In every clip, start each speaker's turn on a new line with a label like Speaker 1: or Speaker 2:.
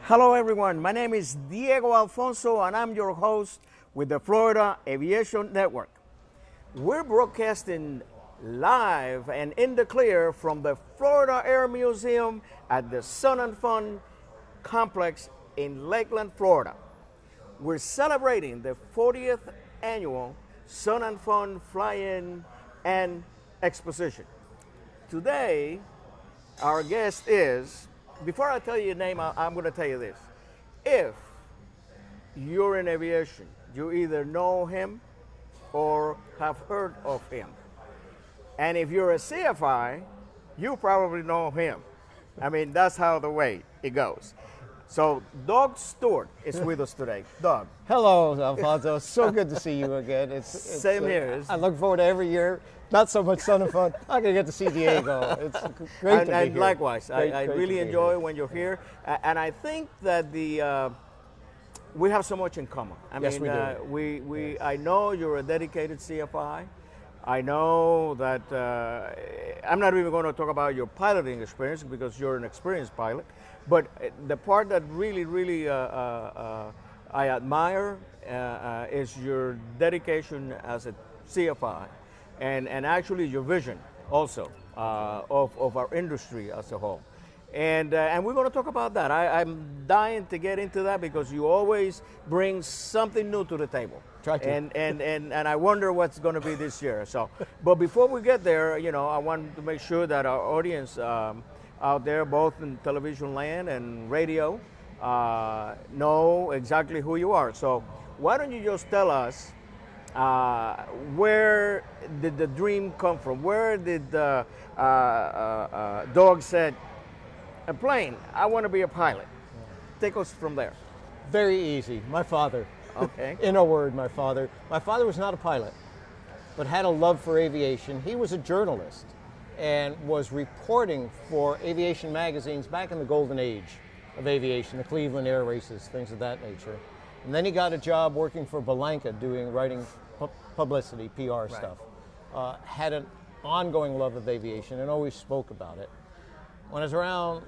Speaker 1: Hello everyone, my name is Diego Alfonso and I'm your host with the Florida Aviation Network. We're broadcasting live and in the clear from the Florida Air Museum at the FUN complex in Lakeland, Florida. We're celebrating the 40th annual FUN Fly-In and Exposition. Today, our guest is, before I tell you your name, I'm going to tell you this. If you're in aviation, you either know him or have heard of him. And if you're a CFI, you probably know him. I mean, that's how the way it goes. So Doug Steward is with us today. Doug.
Speaker 2: Hello, Alfonso. So good to see you again.
Speaker 1: Same here.
Speaker 2: I look forward to every year. Not so much Sun and Fun. I'm going to get to see Diego. It's great to be here.
Speaker 1: Likewise, I really enjoy when you're here. And I think that we have so much in common.
Speaker 2: Yes, we do.
Speaker 1: I know you're a dedicated CFI. I know that I'm not even going to talk about your piloting experience because you're an experienced pilot. But the part that really I admire is your dedication as a CFI. And actually your vision also of our industry as a whole. And we're going to talk about that. I'm dying to get into that because you always bring something new to the table.
Speaker 2: Try to.
Speaker 1: And I wonder what's going to be this year. So, but before we get there, you know, I want to make sure that our audience out there, both in television land and radio, know exactly who you are. So why don't you just tell us where did the dream come from? Where did Doug said, a plane, I want to be a pilot? Take us from there.
Speaker 2: Very easy. My father.
Speaker 1: Okay.
Speaker 2: In a word, my father. My father was not a pilot, but had a love for aviation. He was a journalist and was reporting for aviation magazines back in the golden age of aviation, the Cleveland Air Races, things of that nature. And then he got a job working for Belanca, writing publicity, PR stuff. Had an ongoing love of aviation and always spoke about it. When I was around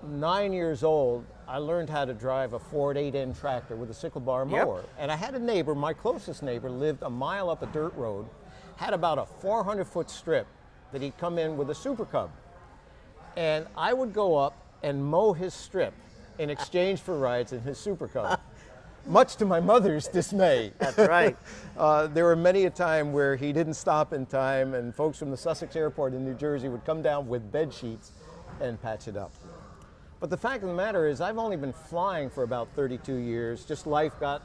Speaker 2: 9 years old, I learned how to drive a Ford 8N tractor with a sickle bar mower. And I had a neighbor, my closest neighbor, lived a mile up a dirt road, had about a 400-foot strip that he'd come in with a Super Cub. And I would go up and mow his strip in exchange for rides in his Super Cub. Much to my mother's dismay.
Speaker 1: That's right.
Speaker 2: There were many a time where he didn't stop in time and folks from the Sussex Airport in New Jersey would come down with bed sheets and patch it up. But the fact of the matter is I've only been flying for about 32 years. Just life got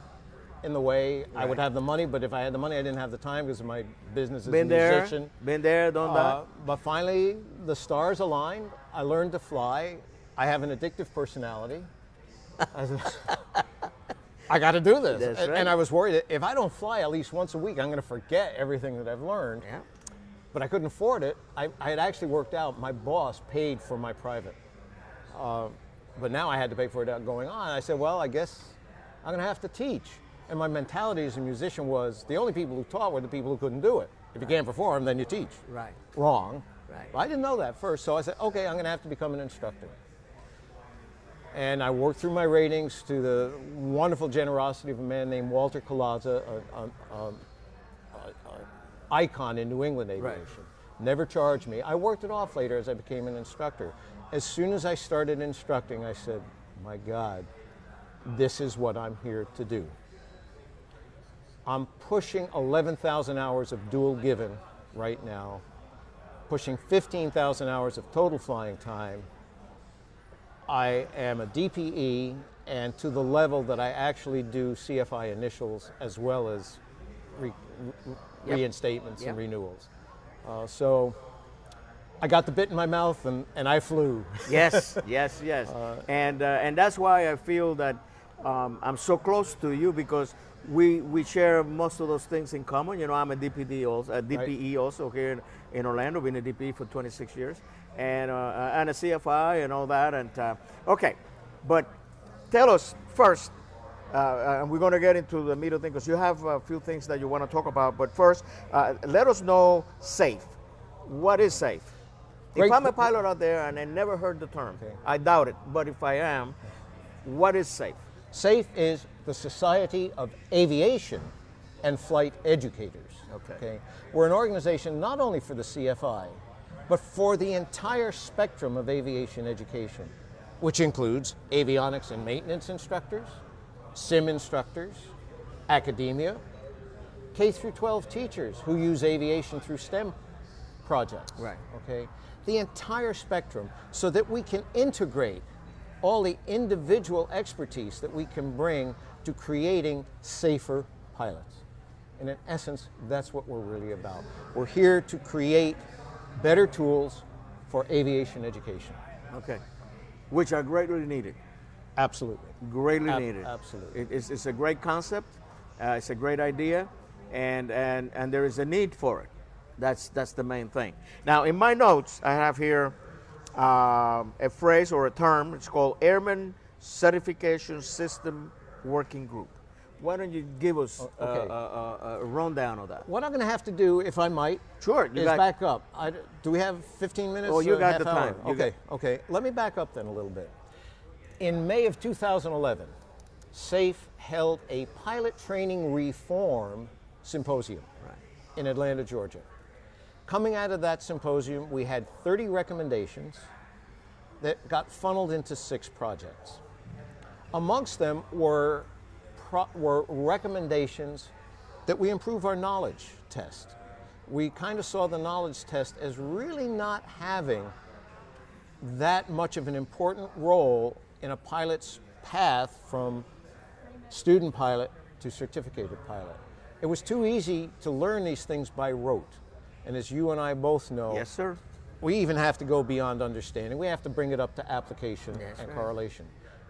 Speaker 2: in the way. Right. I would have the money, but if I had the money, I didn't have the time because of my business as a musician.
Speaker 1: Been there, done that.
Speaker 2: But finally, the stars aligned. I learned to fly. I have an addictive personality. I got to do this.
Speaker 1: That's right.
Speaker 2: And I was worried that if I don't fly at least once a week, I'm going to forget everything that I've learned.
Speaker 1: Yeah.
Speaker 2: But I couldn't afford it. I had actually worked out. My boss paid for my private. But now I had to pay for it going on. I said, well, I guess I'm going to have to teach. And my mentality as a musician was the only people who taught were the people who couldn't do it. If you can't perform, then you teach.
Speaker 1: Right.
Speaker 2: Wrong.
Speaker 1: Right.
Speaker 2: Well, I didn't know that first, so I said, okay, I'm going to have to become an instructor. And I worked through my ratings to the wonderful generosity of a man named Walter Collaza, an icon in New England aviation.
Speaker 1: Right.
Speaker 2: Never charged me. I worked it off later as I became an instructor. As soon as I started instructing, I said, my God, this is what I'm here to do. I'm pushing 11,000 hours of dual given right now, pushing 15,000 hours of total flying time. I am a DPE, and to the level that I actually do CFI initials as well as reinstatements and renewals. So I got the bit in my mouth and I flew.
Speaker 1: Yes, yes, yes. And that's why I feel that I'm so close to you, because we share most of those things in common. You know, I'm a DPD also, a DPE also here in Orlando, been a DPE for 26 years, and a CFI and all that. And okay, but tell us first, and we're going to get into the meat of things, because you have a few things that you want to talk about. But first, let us know SAFE. What is SAFE? If I'm a pilot out there and I never heard the term, I doubt it, but if I am, what is SAFE?
Speaker 2: SAFE is the Society of Aviation and Flight Educators. Okay. We're an organization not only for the CFI, but for the entire spectrum of aviation education, which includes avionics and maintenance instructors, sim instructors, academia, K through 12 teachers who use aviation through STEM projects.
Speaker 1: Right.
Speaker 2: Okay. The entire spectrum, so that we can integrate all the individual expertise that we can bring to creating safer pilots. And in essence, that's what we're really about. We're here to create better tools for aviation education.
Speaker 1: Okay. Which are greatly needed.
Speaker 2: Absolutely.
Speaker 1: Greatly needed.
Speaker 2: Absolutely.
Speaker 1: It's a great concept. It's a great idea, and there is a need for it. That's the main thing. Now, in my notes, I have here a phrase or a term. It's called Airman Certification System Working Group. Why don't you give us a rundown of that?
Speaker 2: What I'm going to have to do, if I might,
Speaker 1: sure,
Speaker 2: is back up. Do we have 15 minutes?
Speaker 1: Oh, you got the time.
Speaker 2: Okay. Let me back up then a little bit. In May of 2011, SAFE held a pilot training reform symposium in Atlanta, Georgia. Coming out of that symposium, we had 30 recommendations that got funneled into 6 projects. Amongst them were recommendations that we improve our knowledge test. We kind of saw the knowledge test as really not having that much of an important role in a pilot's path from student pilot to certificated pilot. It was too easy to learn these things by rote. And as you and I both know,
Speaker 1: yes, sir,
Speaker 2: we even have to go beyond understanding. We have to bring it up to application and correlation.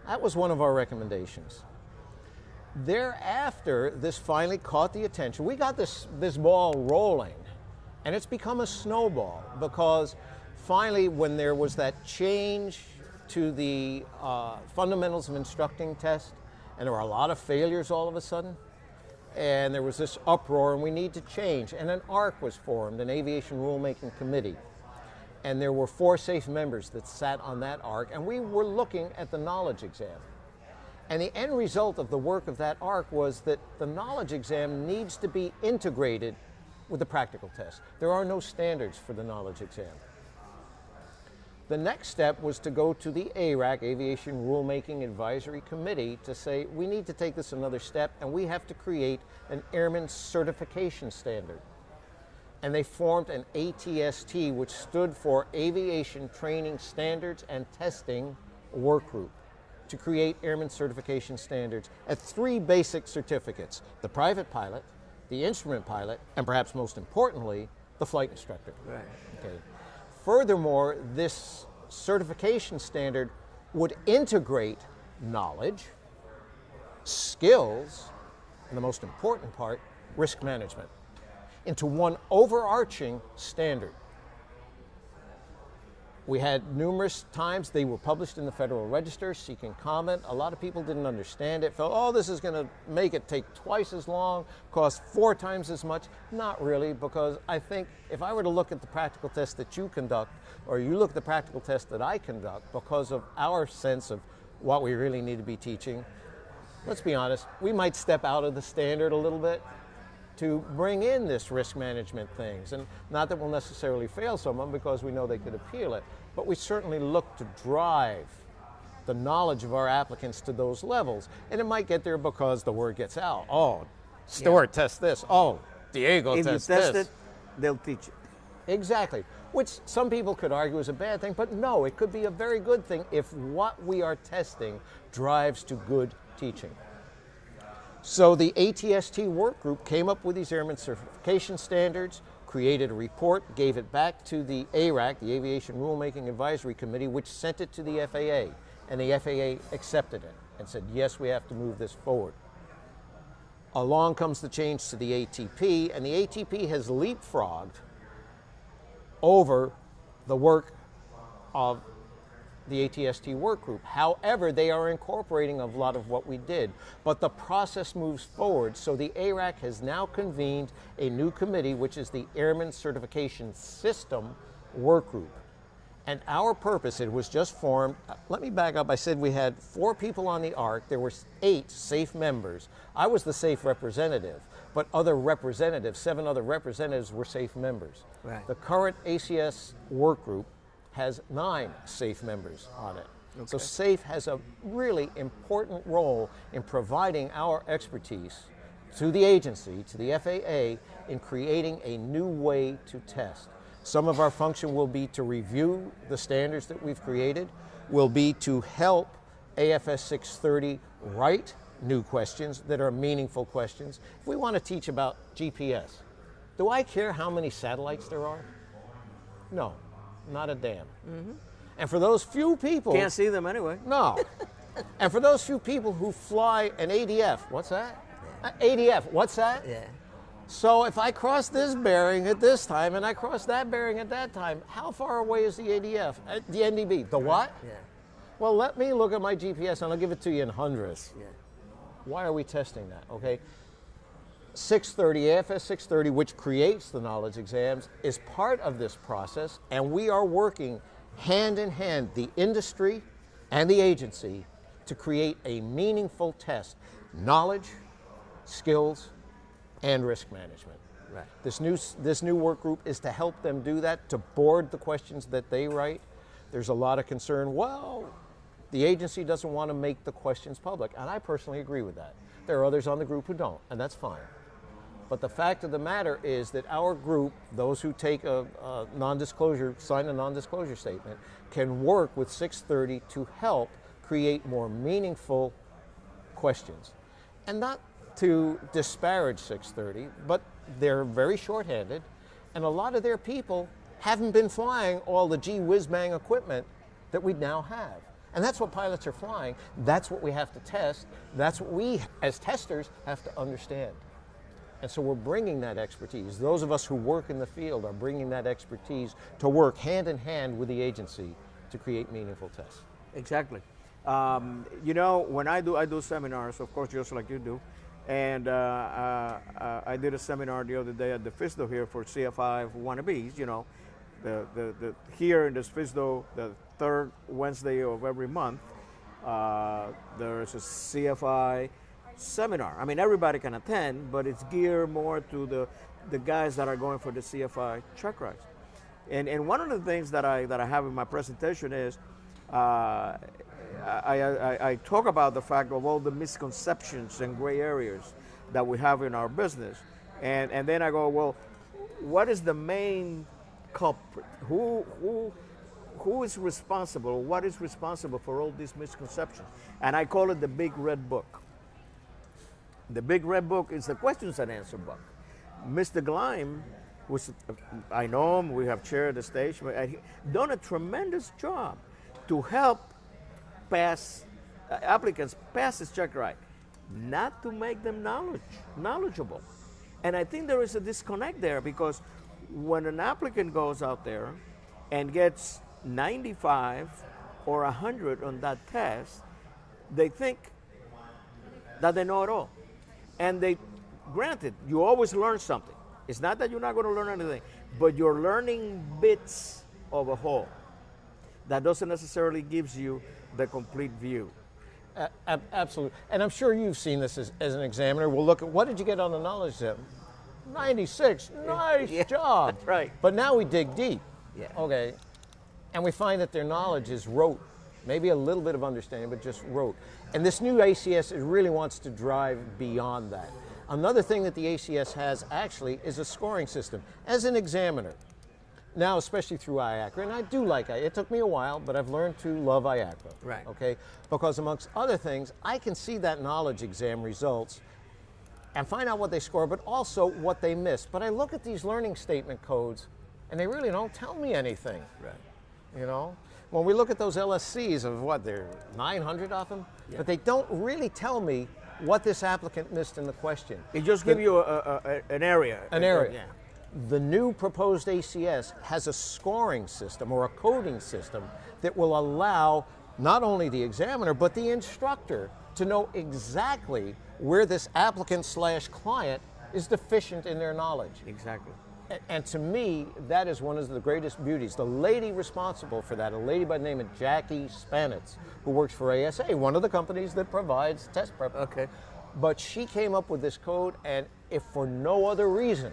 Speaker 2: That was one of our recommendations. Thereafter, this finally caught the attention. We got this ball rolling, and it's become a snowball, because finally, when there was that change to the fundamentals of instructing test, and there were a lot of failures all of a sudden, and there was this uproar, and we need to change. And an ARC was formed, an Aviation Rulemaking Committee. And there were 4 SAFE members that sat on that ARC, and we were looking at the knowledge exam. And the end result of the work of that ARC was that the knowledge exam needs to be integrated with the practical test. There are no standards for the knowledge exam. The next step was to go to the ARAC, Aviation Rulemaking Advisory Committee, to say we need to take this another step, and we have to create an airman certification standard. And they formed an ATST, which stood for Aviation Training Standards and Testing Work Group, to create airman certification standards at 3 basic certificates: the private pilot, the instrument pilot, and perhaps most importantly, the flight instructor.
Speaker 1: Right.
Speaker 2: Okay. Furthermore, this certification standard would integrate knowledge, skills, and the most important part, risk management, into one overarching standard. We had numerous times they were published in the Federal Register seeking comment. A lot of people didn't understand it, felt, oh, this is going to make it take twice as long, cost 4 times as much. Not really, because I think if I were to look at the practical test that you conduct, or you look at the practical test that I conduct, because of our sense of what we really need to be teaching, let's be honest, we might step out of the standard a little bit to bring in this risk management things. And not that we'll necessarily fail someone, because we know they could appeal it, but we certainly look to drive the knowledge of our applicants to those levels. And it might get there because the word gets out. Oh, Stewart tests this. Oh, Diego tests this. If you test it,
Speaker 1: they'll teach it.
Speaker 2: Exactly, which some people could argue is a bad thing, but no, it could be a very good thing if what we are testing drives to good teaching. So the ATST work group came up with these airman certification standards. created a report, gave it back to the ARAC, the Aviation Rulemaking Advisory Committee, which sent it to the FAA, and the FAA accepted it and said, yes, we have to move this forward. Along comes the change to the ATP, and the ATP has leapfrogged over the work of the ATST work group. However, they are incorporating a lot of what we did, but the process moves forward. So the ARAC has now convened a new committee, which is the Airman Certification System Work Group. And our purpose, it was just formed, let me back up, I said we had 4 people on the ARC, there were 8 SAFE members. I was the SAFE representative, but other representatives, 7 other representatives were SAFE members.
Speaker 1: Right.
Speaker 2: The current ACS work group has 9 SAFE members on it.
Speaker 1: Okay.
Speaker 2: So SAFE has a really important role in providing our expertise to the agency, to the FAA, in creating a new way to test. Some of our function will be to review the standards that we've created, will be to help AFS 630 write new questions that are meaningful questions. If we want to teach about GPS, do I care how many satellites there are? No, not a damn. Mm-hmm. And for those few people...
Speaker 1: Can't see them anyway.
Speaker 2: No. And for those few people who fly an ADF, what's that? ADF, what's that?
Speaker 1: Yeah.
Speaker 2: So if I cross this bearing at this time and I cross that bearing at that time, how far away is the ADF? The NDB? The what?
Speaker 1: Yeah.
Speaker 2: Well, let me look at my GPS and I'll give it to you in hundredths.
Speaker 1: Yeah.
Speaker 2: Why are we testing that? Okay. 630, AFS 630, which creates the knowledge exams, is part of this process, and we are working hand in hand, the industry and the agency, to create a meaningful test. Knowledge, skills, and risk management.
Speaker 1: Right.
Speaker 2: This new work group is to help them do that, to board the questions that they write. There's a lot of concern, well, the agency doesn't want to make the questions public, and I personally agree with that. There are others on the group who don't, and that's fine. But the fact of the matter is that our group, those who take a non-disclosure, sign a non-disclosure statement, can work with 630 to help create more meaningful questions. And not to disparage 630, but they're very shorthanded, and a lot of their people haven't been flying all the gee whiz bang equipment that we now have. And that's what pilots are flying. That's what we have to test. That's what we, as testers, have to understand. And so we're bringing that expertise. Those of us who work in the field are bringing that expertise to work hand in hand with the agency to create meaningful tests.
Speaker 1: Exactly. You know, when I do seminars, of course, just like you do, and I did a seminar the other day at the FISDO here for CFI wannabes. You know, the here in this FISDO, the third Wednesday of every month, there's a CFI seminar. I mean, everybody can attend, but it's geared more to the guys that are going for the CFI check rides. And one of the things that I have in my presentation is I talk about the fact of all the misconceptions and gray areas that we have in our business, and then I go, well, what is the main culprit? Who is responsible? What is responsible for all these misconceptions? And I call it the Big Red Book. The Big Red Book is the questions and answer book. Mr. Gleim, I know him, we have shared the stage, but he done a tremendous job to help applicants pass this check ride, not to make them knowledgeable. And I think there is a disconnect there, because when an applicant goes out there and gets 95 or 100 on that test, they think that they know it all. And granted, you always learn something. It's not that you're not going to learn anything, but you're learning bits of a whole. That doesn't necessarily gives you the complete view.
Speaker 2: Absolutely. And I'm sure you've seen this as an examiner. We'll look at, what did you get on the knowledge exam? 96. Nice job.
Speaker 1: That's right.
Speaker 2: But now we dig deep.
Speaker 1: Yeah.
Speaker 2: Okay. And we find that their knowledge is rote. Maybe a little bit of understanding, but just rote. And this new ACS, it really wants to drive beyond that. Another thing that the ACS has actually is a scoring system. As an examiner, now especially through IACRA, and I do like it. It took me a while, but I've learned to love IACRA.
Speaker 1: Right.
Speaker 2: Okay? Because amongst other things, I can see that knowledge exam results and find out what they score, but also what they miss. But I look at these learning statement codes, and they really don't tell me anything.
Speaker 1: Right.
Speaker 2: You know, when we look at those LSCs of what, there are 900 of them, but they don't really tell me what this applicant missed in the question.
Speaker 1: It just gives you an area.
Speaker 2: An area.
Speaker 1: Yeah.
Speaker 2: The new proposed ACS has a scoring system or a coding system that will allow not only the examiner, but the instructor to know exactly where this applicant/client is deficient in their knowledge.
Speaker 1: Exactly.
Speaker 2: And to me, that is one of the greatest beauties. The lady responsible for that, a lady by the name of Jackie Spanitz, who works for ASA, one of the companies that provides test prep.
Speaker 1: Okay.
Speaker 2: But she came up with this code, and if for no other reason,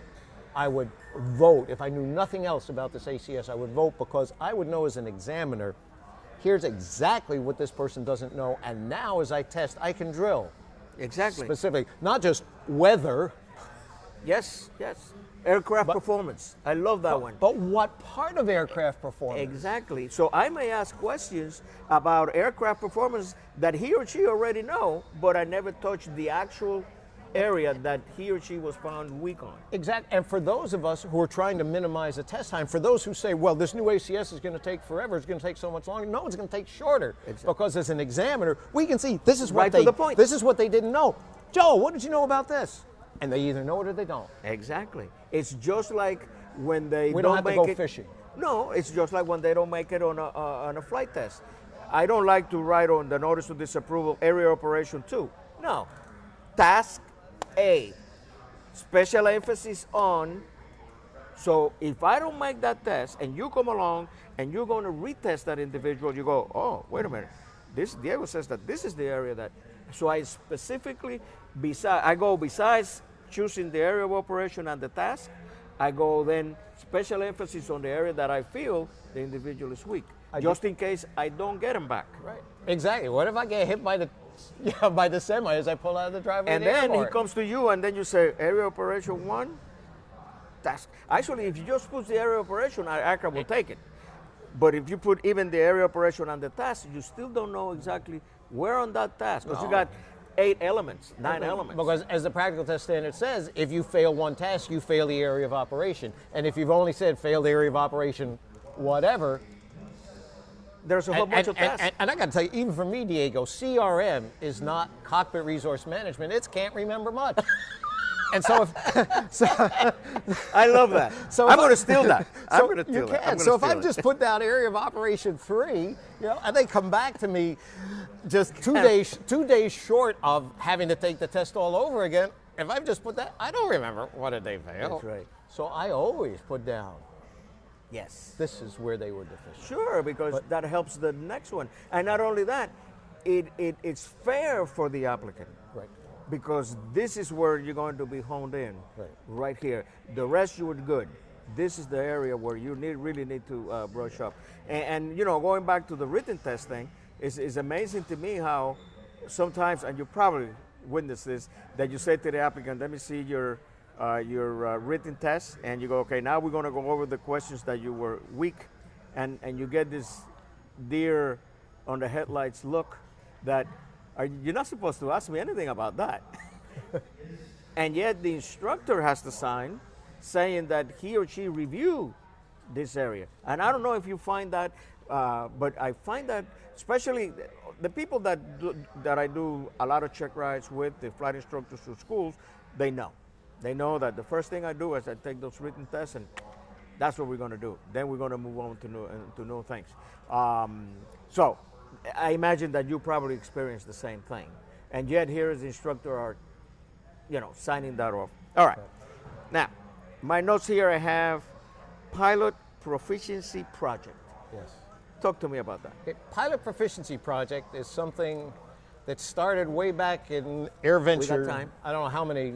Speaker 2: I would vote. If I knew nothing else about this ACS, I would vote, because I would know as an examiner, here's exactly what this person doesn't know, and now as I test, I can drill.
Speaker 1: Exactly.
Speaker 2: Specific, not just weather.
Speaker 1: Yes, yes. Aircraft performance. I love that one.
Speaker 2: But what part of aircraft performance?
Speaker 1: Exactly. So I may ask questions about aircraft performance that he or she already know, but I never touched the actual area that he or she was found weak on.
Speaker 2: Exactly. And for those of us who are trying to minimize the test time, for those who say, well, this new ACS is going to take forever, it's going to take so much longer. No, it's going to take shorter. Exactly. Because as an examiner, we can see this is what this is what they didn't know. Joe, what did you know about this? And they either know it or they don't.
Speaker 1: Exactly. It's just like when they
Speaker 2: don't have to go fishing.
Speaker 1: No, it's just like when they don't make it on a flight test. I don't like to write on the notice of disapproval area operation 2. No. Task A. Special emphasis on. So if I don't make that test and you come along and you're going to retest that individual, you go, oh, wait a minute. Diego says that this is the area that. So I specifically, besides choosing the area of operation and the task, I go then special emphasis on the area that I feel the individual is weak, just in case I don't get him back.
Speaker 2: Right. Exactly. What if I get hit by the semi as I pull out of the driveway?
Speaker 1: And then he comes to you, and then you say area operation 1, task. Actually, if you just put the area operation, our aircraft will take it. But if you put even the area operation and the task, you still don't know exactly where on that task, because you got 8 elements, 9 elements.
Speaker 2: Because as the practical test standard says, if you fail one task, you fail the area of operation. And if you've only said fail the area of operation, whatever,
Speaker 1: there's a whole bunch of tasks.
Speaker 2: And I got to tell you, even for me, Diego, CRM is not cockpit resource management. It can't remember much. And so,
Speaker 1: I love that. So I'm going to steal that.
Speaker 2: I'm going to steal that. So if I just put down area of operation 3, and they come back to me just 2 days short of having to take the test all over again, if I just put that, I don't remember what did they fail.
Speaker 1: That's right.
Speaker 2: So I always put down.
Speaker 1: Yes.
Speaker 2: This is where they were deficient.
Speaker 1: Sure, because that helps the next one. And not only that, it's fair for the applicant.
Speaker 2: Right.
Speaker 1: Because this is where you're going to be honed in, right here. The rest you were good. This is the area where you really need to brush up. And going back to the written test thing, is amazing to me how sometimes, and you probably witnessed this, that you say to the applicant, let me see your written test, and you go, okay, now we're going to go over the questions that you were weak, and you get this deer on the headlights look that, you're not supposed to ask me anything about that. And yet the instructor has to sign saying that he or she reviewed this area. And I don't know if you find that, but I find that especially the people that I do a lot of check rides with, the flight instructors to schools, they know. They know that the first thing I do is I take those written tests, and that's what we're going to do. Then we're going to move on to new things. So I imagine that you probably experienced the same thing. And yet here as the instructor are, signing that off. All right. Now, my notes here I have Pilot Proficiency Project.
Speaker 2: Yes.
Speaker 1: Talk to me about that.
Speaker 2: Pilot Proficiency Project is something that started way back in AirVenture.
Speaker 1: We got time.
Speaker 2: I don't know how many,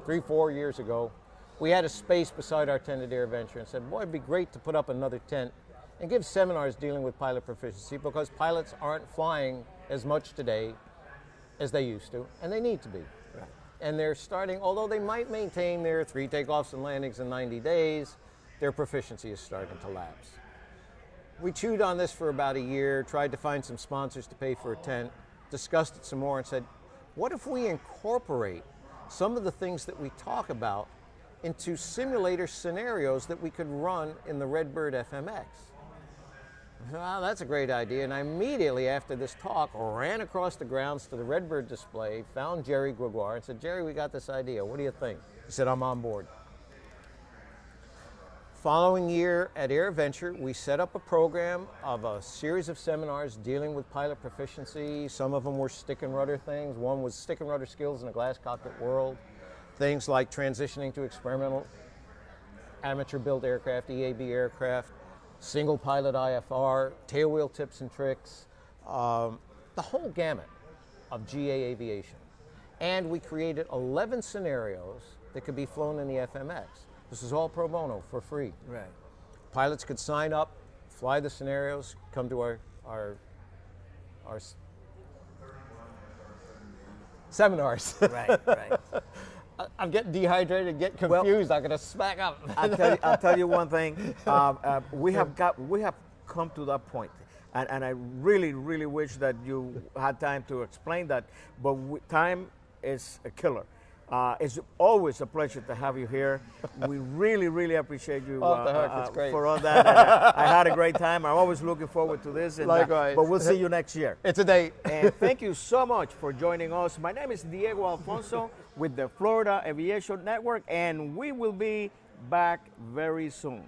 Speaker 2: 3-4 years ago. We had a space beside our tent at AirVenture and said, boy, it'd be great to put up another tent and give seminars dealing with pilot proficiency, because pilots aren't flying as much today as they used to, and they need to be.
Speaker 1: Right.
Speaker 2: And they're starting, although they might maintain their 3 takeoffs and landings in 90 days, their proficiency is starting to lapse. We chewed on this for about a year, tried to find some sponsors to pay for a tent, discussed it some more and said, what if we incorporate some of the things that we talk about into simulator scenarios that we could run in the Redbird FMX. Well, that's a great idea. And I immediately after this talk ran across the grounds to the Redbird display, found Jerry Gregoire and said, Jerry, we got this idea. What do you think? He said, I'm on board. Following year at AirVenture, we set up a program of a series of seminars dealing with pilot proficiency. Some of them were stick and rudder things. One was stick and rudder skills in a glass cockpit world. Things like transitioning to experimental amateur-built aircraft, EAB aircraft, single pilot IFR, tailwheel tips and tricks, the whole gamut of GA aviation. And we created 11 scenarios that could be flown in the FMX. This is all pro bono for free.
Speaker 1: Right.
Speaker 2: Pilots could sign up, fly the scenarios, come to our seminars.
Speaker 1: Right, right.
Speaker 2: I'm getting dehydrated, get confused. I'm going to smack up.
Speaker 1: I'll tell you one thing. We have come to that point, and I really, really wish that you had time to explain that. But time is a killer. It's always a pleasure to have you here. We really, really appreciate you for all that. I had a great time. I'm always looking forward to this. And,
Speaker 2: likewise.
Speaker 1: But we'll see you next year.
Speaker 2: It's a date.
Speaker 1: And thank you so much for joining us. My name is Diego Alfonso with the Florida Aviation Network, and we will be back very soon.